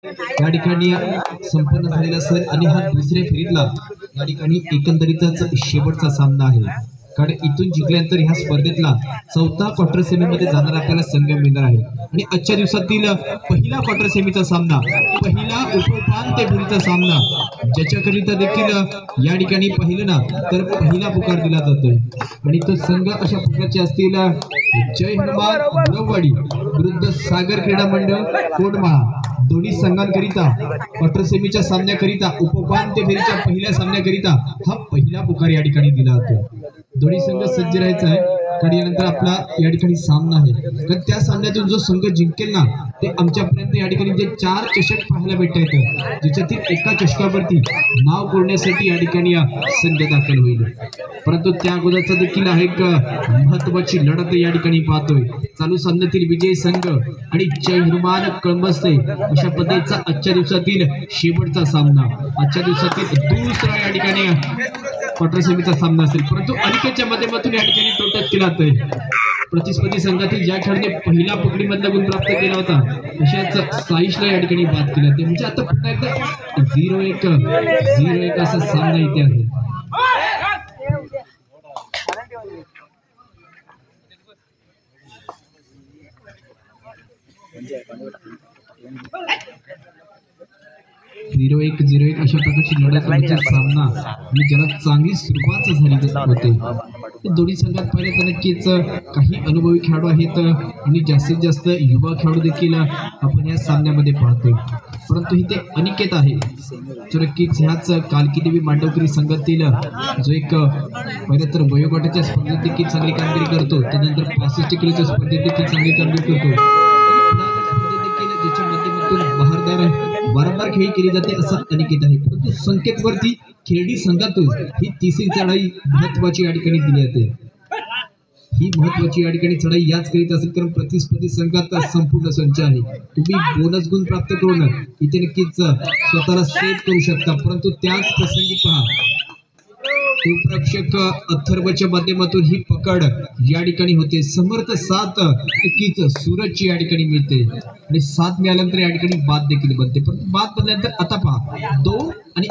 या ठिकाणी संपन्न झालेला सर आणि हा दुसऱ्या फेरीतला या ठिकाणी एकंदरीतच शेवटचा सामना आहे. कारण इथून जिंकल्यानंतर ह्या स्पर्धेतला चौथा क्वार्टर सेमीमध्ये जाणारा आपल्याला संघ मिळणार आहे. आणि आजच्या दिवसातील पहिला क्वार्टर सेमीचा सामना, पहिला उपउपांत्यपूर्वीचा सामना, ज्याच्याकरिता देखील या ठिकाणी पाहिलं ना तर पहिला पुकार दिला जातोय. आणि तो संघ अशा प्रकारचे असतील जय हनुमान गुरववाडी विरुद्ध सागर क्रीडा मंडळ कोडमाळा. दोन्ही संघांकरिता क्वार्टर सेमीच्या सामन्याकरिता उपउपांत्य फेरीच्या पहिल्या सामन्याकरिता हा पहिला पुकार या ठिकाणी दिला जातो. दोन्ही संघ सज्ज राहायचा आहे. कारण यानंतर आपला या ठिकाणी सामना आहे. कारण त्या सामन्यातून जो संघ जिंकेल ना ते आमच्यापर्यंत या ठिकाणी जे 4 चषक पाहायला भेटत आहेत, ज्याच्यातील एका चषकावरती नाव कोरण्यासाठी या ठिकाणी संघ दाखल होईल. परंतु त्या अगोदरचा देखील एक महत्वाची लढत या ठिकाणी पाहतोय. चालू सामन्यातील विजय संघ आणि जय हनुमान कळंबस्ते अशा पद्धतीचा आजच्या दिवसातील शेवटचा सामना, आजच्या दिवसातील दुसरा या ठिकाणी क्वार्टर सेमीचा सामना असेल. परंतु अनिकेतच्या माध्यमातून या ठिकाणी टोटल केला जातोय. प्रतिस्पर्धी संघातील ज्या खेळाडूने पहिला पकडीमधला गुण प्राप्त केला होता अशाच साईशला या ठिकाणी बाद केला जाते. म्हणजे आता पुन्हा एकदा 0-1 असा सामना इथे आहे. झिरो एक अशा प्रकारची लढत सामना आणि ज्याला चांगली सुरुवात झाली होते. दोन्ही संघात पाहिलं तर नक्कीच काही अनुभवी खेळाडू आहेत आणि जास्तीत जास्त युवा खेळाडू देखील आपण या सामन्यामध्ये पाहतोय. परंतु इथे अनिकेत आहे जो नक्कीच ह्याच कालकी मांडवकरी संघातील जो एक पहिलं तर वयोगटाच्या स्पर्धेत देखील चांगली कामगिरी करतो, त्यानंतर 65 किलोच्या स्पर्धेत देखील चांगली कामगिरी करतो, ज्याच्या माध्यमातून बहारदार वारंवार खेळी केली जाते असा अनिकेत आहे. परंतु संकेतवरती खेळडी संघातून ही तिसरी चढाई महत्वाची या ठिकाणी दिली जाते. ही महत्वाची या ठिकाणी चढाई याच करीत असेल कारण प्रतिस्पर्धी संघात संपूर्ण संच आहे. तुम्ही बोनस गुण प्राप्त करून इथे नक्कीच स्वतःला सेट करू शकता. परंतु त्याच प्रसंगी पहा उपरक्षक अथर्वच्या माध्यमातून ही पकड या ठिकाणी होते. समर्थ 7 नक्कीच सूरजची या ठिकाणी मिळते आणि 7 मिळाल्यानंतर या ठिकाणी बाद देखील बनते. परंतु बाद बनल्यानंतर आता पहा 2 आणि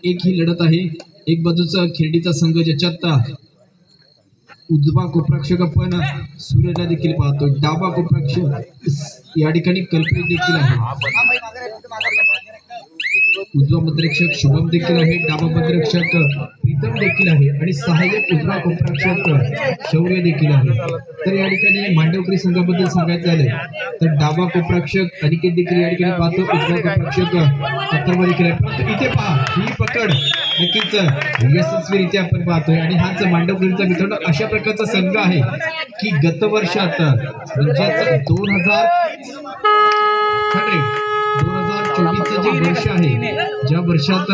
1 ही लढत आहे. एक बाजूचा खेळडीचा संघ ज्याच्यात उजवा कोपरक्षक आपण सूरजला देखील पाहतो, डावा कोपरक्षक या ठिकाणी कल्पित देखील आहे, उजवा मध्यरक्षक शुभम देखील आहे, डावा मध्यरक्षक प्रीतम देखील आहे आणि सहाय्यक उजवा कोपरक्षक शौर्य देखील आहे. तर या ठिकाणी मांडवकरी संघाबद्दल सांगायचं झालं तर डावा कोपरक्षक अनिकेत देखील या ठिकाणी पाहतो, उजवा कोपरक्षक अथर्व देखील आहे. परंतु इथे पहा ही पकड नक्कीच यशस्वीरित्या आपण पाहतोय आणि हाच मांडवकरीचा मित्रांनो अशा प्रकारचा संघ आहे की गत वर्षात म्हणजे 2024चं जे वर्ष आहे, ज्या वर्षात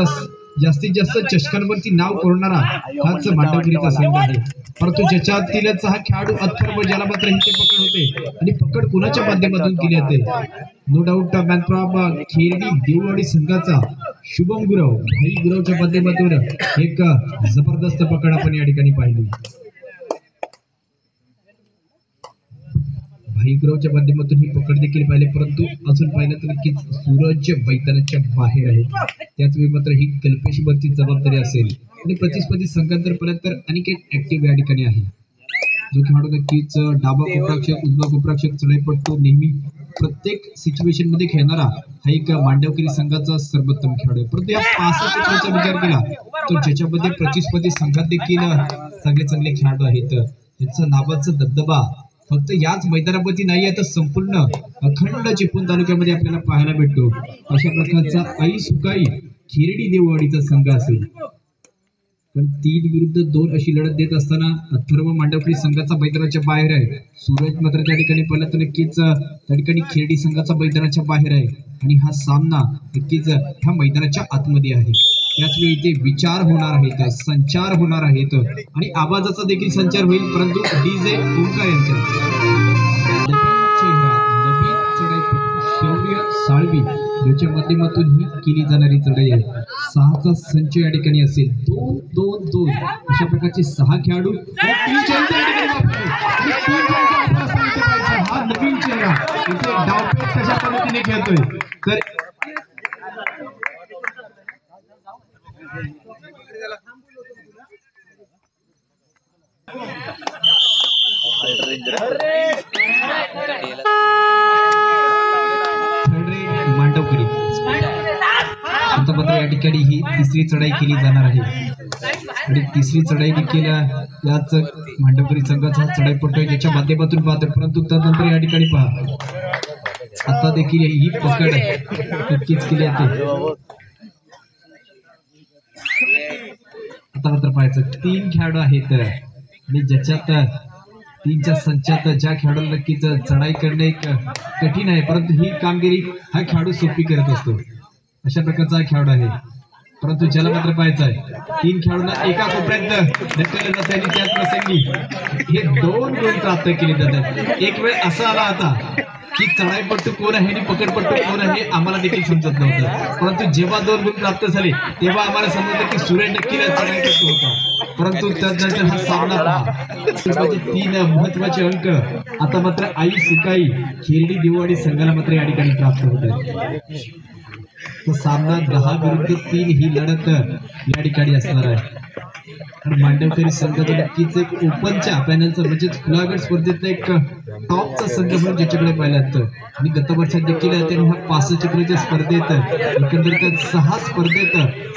जास्तीत जास्त चषकांवरती नाव कोरणारा हाच मांडवकरीचा संघ आहे. परंतु ज्याच्यातीलच हा खेळाडू अथर्व ज्याला मात्र इथे पकड होते आणि पकड कुणाच्या माध्यमातून केली जाते no doubt man from Kherdi देववाडी संघाचा शुभम गुरव भाई गुरवच्या माध्यमातून एक जबरदस्त पकड आपण या ठिकाणी पाहिली. भाई गुरवच्या माध्यमातून ही पकड देखील पाहिले. परंतु अजून पाहिलं तर नक्कीच सूरज मैदानाच्या बाहेर आहे. त्याच वेळी मात्र ही कल्पेशवरती जबाबदारी असेल आणि प्रतिस्पर्धी संघांतरपर्यंत तर अनिकेत ऍक्टिव्ह या ठिकाणी आहे. जो खेळाडू नक्कीच डावा कोपरक्षक उजवा कोपरक्षक चढाईपटू नेहमी प्रत्येक सिच्युएशन मध्ये खेळणारा हा एक मांडवकरी संघाचा सर्वोत्तम खेळाडू आहे. परंतु या 65 खेळाचा विचार केला तर ज्याच्यामध्ये प्रतिस्पर्धी संघात देखील चांगले खेळाडू आहेत, त्यांचा नावाचा दबदबा फक्त याच मैदानावरती नाही तर संपूर्ण अखंड चिपळूण तालुक्यामध्ये आपल्याला पाहायला भेटतो. अशा प्रकारचा आई सुकाई खेरडी देववाडीचा संघ असेल. पण 3-2 अशी लढत देत असताना अथर्व मांडवकरी संघाचा मैदानाच्या बाहेर आहे, सूरज मात्र त्या ठिकाणी पहिला तर नक्कीच त्या ठिकाणी खेरडी संघाचा मैदानाच्या बाहेर आहे आणि हा सामना नक्कीच ह्या मैदानाच्या आतमध्ये आहे. त्याचवेळी ते विचार होणार आहेत, संचार होणार आहेत आणि आवाजाचा देखील संचार होईल. परंतु डीजे ओंकार यांच्या शौर्य साळवी ज्याच्या माध्यमातून ही केली जाणारी चढाई आहे. 6चा संच या ठिकाणी असेल. 2-2-2 अशा प्रकारचे 6 खेळाडू हा नवीन चेहरा इथे डावपेच कशा पद्धतीने खेळतोय तर मांडवकरी आता मात्र या ठिकाणी ही तिसरी चढाई केली जाणार आहे आणि तिसरी चढाई देखील याच मांडवकरी संघाचा चढाईपट्टू आहे ज्याच्या माध्यमातून पाहतोय परंतु त्यानंतर या ठिकाणी पहा आता देखील ही पकड नक्कीच केली जाते आता मात्र पाहायचं 3 खेळाडू आहेत आणि ज्याच्यात 3च्या संचात ज्या खेळाडूला नक्कीच चढाई करणे एक कठीण आहे परंतु ही कामगिरी हा खेळाडू सोपी करत असतो अशा प्रकारचा हा खेळाडू आहे परंतु ज्याला मात्र पाहायचं आहे 3 खेळाडूंना एका कोपऱ्यात ढकलले जाते आणि त्याच प्रसंगी हे 2 गुण प्राप्त केले जातात एक वेळ असा आला आता की चढाईपट्टू कोण आहे आणि पकडपट्टू कोण आहे आम्हाला देखील समजत नव्हतं परंतु जेव्हा 2 गुण प्राप्त झाले तेव्हा आम्हाला समजलं की सूर्य नक्की चढाईपट्टू होता परंतु त्यानंतर हा सामना 3 महत्वाचे अंक आता मात्र आई सुकाई खिरडी दिवाळी संघाला मात्र या ठिकाणी प्राप्त होत आहे तो सामना 10 विरुद्ध 3 ही लढत या ठिकाणी असणार आहे मांडवकरी संघाचा नक्कीच एक ओपनच्या पॅनलचा म्हणजेच खुला गट स्पर्धेतला एक टॉपचा संघ म्हणून ज्याच्याकडे पाहिला जातं आणि गत वर्षात देखील त्यांनी ह्या 65 किलोच्या स्पर्धेत एकंदरीत 6 स्पर्धेत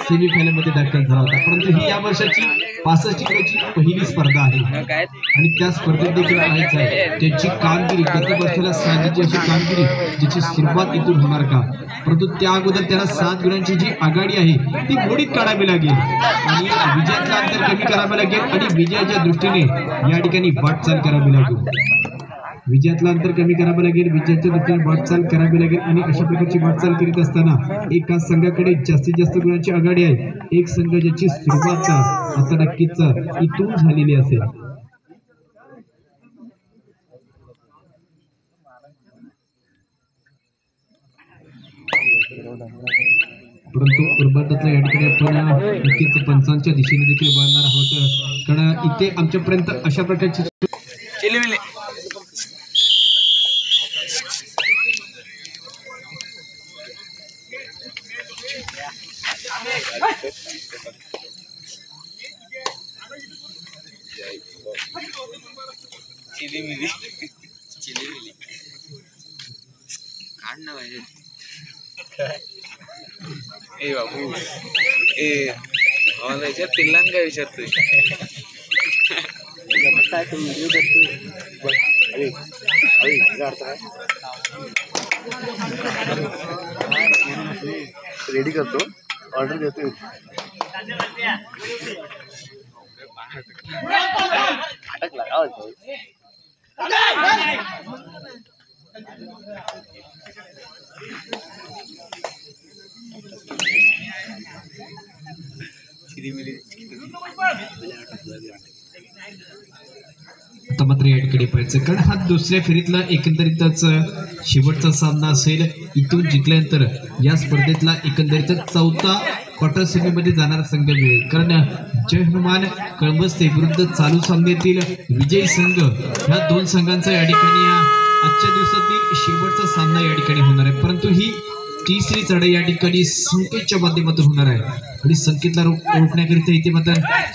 सेमीफायनल मध्ये दाखल झाला होता परंतु ही या वर्षाची 65 किलोची पहिली स्पर्धा आहे आणि त्या स्पर्धेत देखील पाहायचं आहे त्यांची कामगिरी गत वर्षाला सांगितली अशी कामगिरी ज्याची सुरुवात इथून होणार का परंतु त्या अगोदर त्याला 7 गुणांची जी आघाडी आहे ती मोडीत काढावी लागेल आणि विजयातलं अंतर कमी करावं लागेल आणि विजयाच्या दृष्टीने या ठिकाणी वाटचाल करावी लागेल विजयातलं अंतर कमी करावं लागेल विजयाच्या दृष्टीने वाटचाल करावी लागेल आणि अशा प्रकारची वाटचाल करीत असताना एका संघाकडे जास्तीत जास्त गुणांची आघाडी आहे एक संघ ज्याची सुरुवात आता नक्कीच इथून झालेली असेल परंतु उर्बरतातल्या या ठिकाणी आपण नक्कीच पंचांच्या दिशेने देखील वळणार आहोत कारण इथे आमच्यापर्यंत अशा प्रकारची ए बाबू ए आम्हाला याच्यात पिल्लांना काय विचारतोय काय व्हिडिओ रेडी करतो ऑर्डर देतो आता मात्र या ठिकाणी पाहायचं कारण हा दुसऱ्या फेरीतला एकंदरीतच शेवटचा सामना असेल इथून जिंकल्यानंतर या स्पर्धेतला एकंदरीत 4था क्वार्टर सेमीमध्ये जाणारा संघ मिळेल कारण जय हनुमान कळंबस्ते विरुद्ध चालू सामन्यातील विजयी संघ ह्या 2 संघांचा या ठिकाणी आजच्या दिवसातील शेवटचा सामना या ठिकाणी होणार आहे परंतु ही तिसरी चढाई या ठिकाणी संकेतच्या माध्यमातून होणार आहे आणि संकेतला रोखण्याकरिता इथे मात्र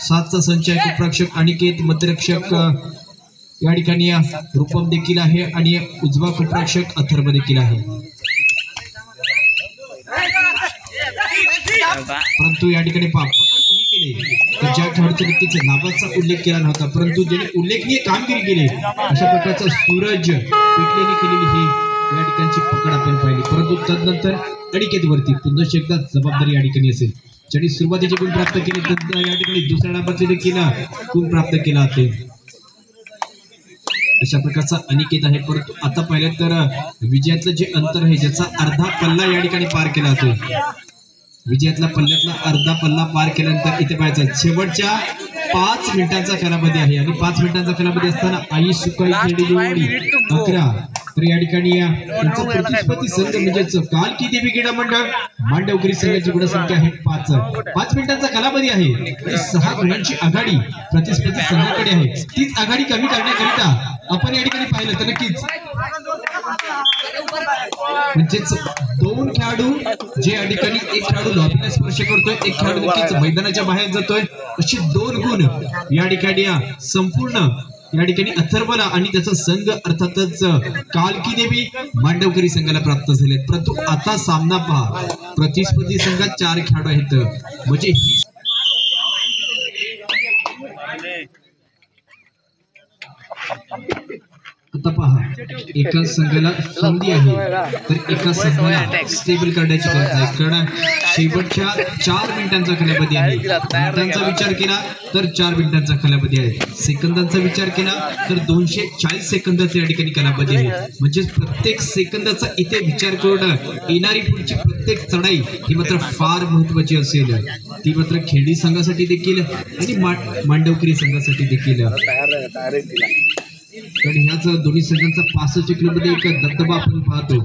7चा संच आहे कुप्राक्षक अनिकेत मध्यरक्षक या ठिकाणी रूपम देखील आहे आणि उजवा कुप्राक्षक अथर्व देखील आहे परंतु या ठिकाणी कोणी केले तर ज्या खेळाडूच्या नक्कीच नावाचा उल्लेख केला नव्हता परंतु ज्याने उल्लेखनीय कामगिरी केली अशा प्रकारचा सूरज पेटलेने केलेली ही या ठिकाणची पकड आपण पाहिली परंतु तदनंतर अनिकेतवरती पुन्हा एकदा जबाबदारी या ठिकाणी असेल ज्यांनी सुरुवातीचे गुण प्राप्त केले तर या ठिकाणी दुसऱ्या डावाचे देखील गुण प्राप्त केला असेल अशा प्रकारचा अनिकेत आहे परंतु आता पाहिलं तर विजयातलं जे अंतर आहे ज्याचा अर्धा पल्ला या ठिकाणी पार केला जातो विजयातला पल्ल्यातला अर्धा पल्ला पार केल्यानंतर इथे पाहायचं शेवटच्या 5 मिनिटांचा कालावधी आहे आणि 5 मिनिटांचा कालावधी असताना आई सुकाई खेळडी दिवाळी 11 तर या ठिकाणी त्यांचा प्रतिस्पर्धी संघ म्हणजेच काल की देवी क्रीडा मंडळ मांडवकरी संघाची गुणसंख्या आहे 5 मिनिटांचा कालावधी आहे आणि 6 गुणांची आघाडी प्रतिस्पर्धी संघाकडे आहे तीच आघाडी कमी करण्याकरिता आपण या ठिकाणी पाहिलं तर नक्कीच म्हणजेच दोन खेळाडू जे या ठिकाणी एक खेळाडू लॉबीला स्पर्श करतोय, एक खेळाडू नक्कीच मैदानाच्या बाहेर जातोय, अशी दोन गुण या ठिकाणी संपूर्ण या ठिकाणी अथर्वला आणि त्याचा संघ अर्थातच कालकी देवी मांडवकरी संघाला प्राप्त झाले। परंतु आता सामना पहा, प्रतिस्पर्धी संघात 4 खेळाडू आहेत, म्हणजे आता पहा एका संघाला संधी आहे तर एका संघाला स्टेबल करण्याची गरज आहे, कारण शेवटच्या 4 मिनिटांचा कालावधी आहे। मिनिटांचा विचार केला तर 4 मिनिटांचा कालावधी आहे, सेकंदांचा विचार केला तर 240 सेकंदाचा या ठिकाणी कालावधी आहे। म्हणजे प्रत्येक सेकंदाचा इथे विचार करून येणारी पुढची प्रत्येक चढाई ही मात्र फार महत्वाची असेल, ती मात्र खेळी संघासाठी देखील आणि मांडवकरी संघासाठी देखील। कारण ह्याच दोन्ही संघांचा 65 किलोमध्ये एक दबदबा आपण पाहतो,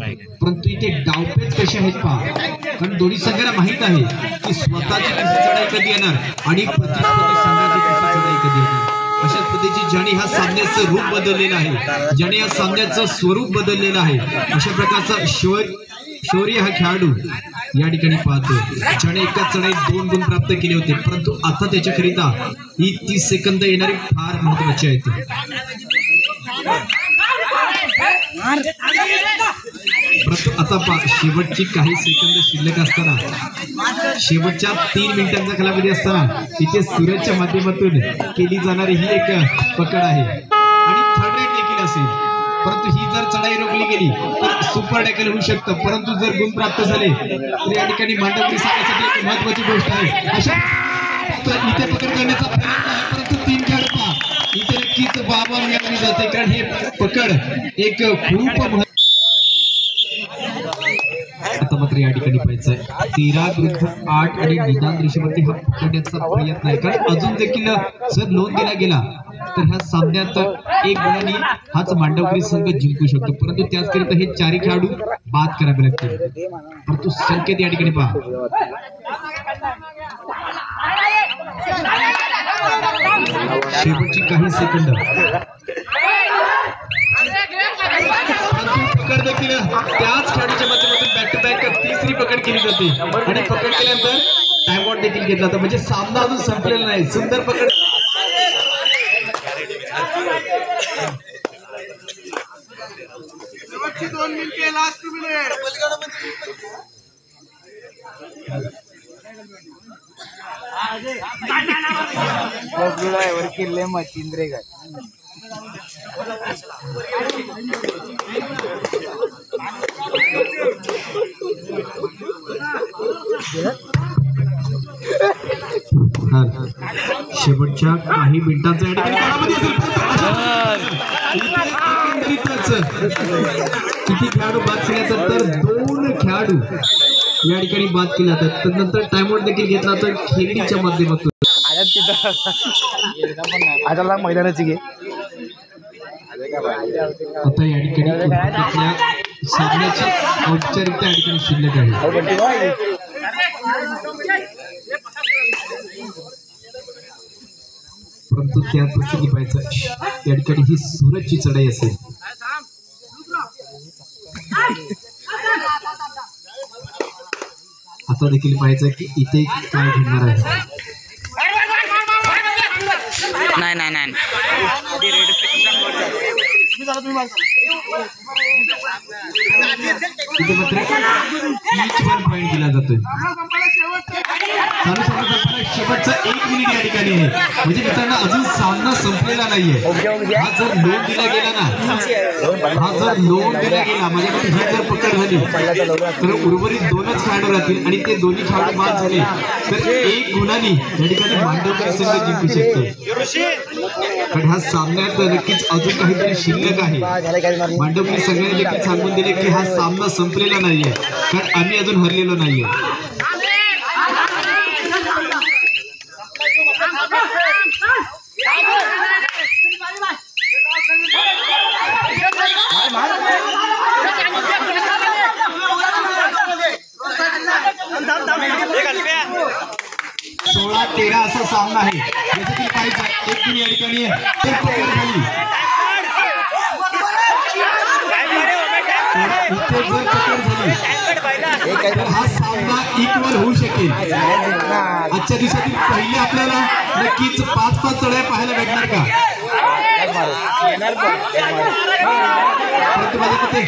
परंतु इथे डावपेच कसे आहेत पहा, कारण दोन्ही संघांना माहित आहे की स्वतःची कशी चढाई कधी येणार आणि प्रतिस्पर्धी संघाची कशी चढाई कधी येणार। अशा पद्धतीची ज्याने ह्या सामन्याचं रूप बदललेलं आहे, ज्याने या सामन्याचं स्वरूप बदललेलं आहे, अशा प्रकारचा शौर्य हा खेळाडू या ठिकाणी पाहतो, ज्याने एका चढाईत 2 गुण प्राप्त केले होते, परंतु आता त्याच्याकरिता ही 30 सेकंद येणारी फार महत्वाची आहेत। परंतु आता शेवटची काही सेकंद शिल्लक असताना, शेवटच्या 3 मिनिटांचा कालावधी असताना इथे सूरजच्या माध्यमातून केली जाणारी ही एक पकड आहे आणि थर्ड रॅक देखील असेल, परंतु ही जर चढाई रोखली गेली तर सुपर टॅकल होऊ शकतं, परंतु जर गुण प्राप्त झाले तर या ठिकाणी मांडवकरी संघासाठी एक महत्वाची गोष्ट आहे। अशा इथे पकड करण्याचा प्रयत्न आहे, परंतु 3 खेळाडू इथे नक्कीच बाबा मिळवली जाते, कारण हे पकड एक खूप आता मात्र या ठिकाणी पाहायचंय 13 विरुद्ध 8 आणि निदान रेषेवरती हा पकडण्याचा प्रयत्न आहे, कारण अजून देखील जर नोंद दिला गेला तर ह्या सामन्यात 1 गुणांनी हाच मांडवकरी संघ जिंकू शकतो, परंतु त्याचकरिता हे 4 खेळाडू बाद करावे लागतील। परंतु संकेत या ठिकाणी पहा, शेवटची काही सेकंद पकड देखील त्याच खेळाडूच्या माध्यमातून बॅक टू बॅक तिसरी पकड केली जाते आणि पकड केल्यानंतर टाइम आउट देखील घेतला जातो, म्हणजे सामना अजून संपलेला नाही। सुंदर पकड मचिंद्रे का शेवटच्या काही मिनिटांचा किती खेळाडू बाद केले जातात तर 2 खेळाडू या ठिकाणी बाद केले जातात, त्यानंतर टाइमआउट देखील घेतला तर खेळीच्या माध्यमातून आता मैदानाची घे आता या ठिकाणी सामन्याची औपचारिकता या ठिकाणी शिल्लक आहे। परंतु त्या प्रसंगी पाहायचं या ठिकाणी ही सूरजची चढाई असेल, आता देखील पाहायचं की इथे काय घडणार आहे। नाही इथे मात्र पॉईंट दिला जातोय, शेवटचा 1 मिनिट या ठिकाणी आहे, म्हणजे मित्रांनो अजून सामना संपलेला नाहीये। हा जर नोंद दिला गेला ना, हा जर नोंद दिला गेला माझ्याकडे ही जर पकड झाली तर उर्वरित 2च खेळाडू राहतील आणि ते दोन्ही खेळाडू बाद झाले तर 1 गुणांनी या ठिकाणी मांडवकरी संघ जिंकू शकतो। कारण हा सामन्यात नक्कीच अजून काहीतरी शिल्लक आहे, मांडवकरी संघाने देखील सांगून दिले की हा सामना संपलेला नाहीये, कारण आम्ही अजून हरलेलो नाहीये। सोळा 13 असा सामना आहे, याच्यातील पाहायचा 1 गुण या ठिकाणी इथे जर पकड झाली तर हा सामना इक्वल होऊ शकेल. आजच्या दिवसातील पहिले आपल्याला नक्कीच 5-5 चढाया पाहायला भेटणार का? परंतु माझ्या मते